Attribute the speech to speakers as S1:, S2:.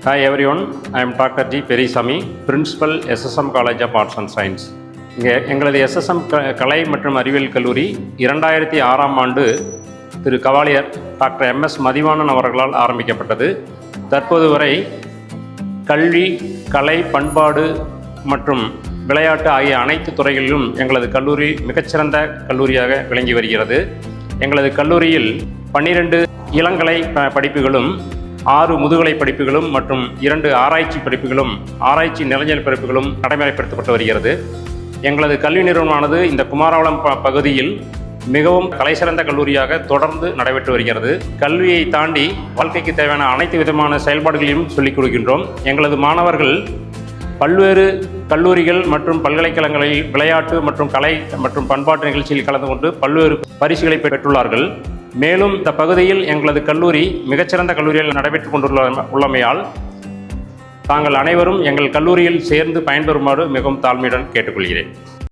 S1: Hi everyone, I am Dr. G. Perisami, Principal SSM College of Arts and Science. எங்களது SSM கலை மற்றும் அறிவியல் கல்லூரி 2006ஆம் ஆண்டு திரு கவாலியர் டாக்டர் MS மதிவாணன் அவர்களால் ஆரம்பிக்கப்பட்டது. தற்போது வரை கல்வி, கலை, பண்பாடு மற்றும் விளையாட்டு ஆகிய அனைத்து துறைகளிலும் எங்களது கல்லூரி மிகச்சிறந்த கல்லூரியாக விளங்கி வருகிறது. எங்களது கல்லூரியில் 12 இளங்கலை படிப்புகளும் 6 முதுகலை படிப்புகளும் மற்றும் 2 ஆராய்ச்சி படிப்புகளும் ஆராய்ச்சி நிலைஞர் படிப்புகளும் நடைமுறைப்படுத்தப்பட்டு வருகிறது. எங்களது கல்வி நிறுவனமானது இந்த குமாரவளம் பகுதியில் மிகவும் தலைசிறந்த கல்லூரியாக தொடர்ந்து நடைபெற்று வருகிறது. கல்வியை தாண்டி வாழ்க்கைக்கு தேவையான அனைத்து விதமான செயல்பாடுகளையும் சொல்லிக் கொடுக்கின்றோம். எங்களது மாணவர்கள் பல்வேறு கல்லூரிகள் மற்றும் பல்கலைக்கழகங்களில் விளையாட்டு மற்றும் கலை மற்றும் பண்பாட்டு நிகழ்ச்சியில் கலந்து கொண்டு பல்வேறு பரிசுகளை பெற்றுள்ளார்கள். மேலும் இந்த பகுதியில் எங்களது கல்லூரி மிகச்சிறந்த கல்லூரியில் நடைபெற்று கொண்டுள்ளமையால் தாங்கள் அனைவரும் எங்கள் கல்லூரியில் சேர்ந்து பயன்பெறுமாறு மிகவும் தாழ்மையுடன் கேட்டுக்கொள்கிறேன்.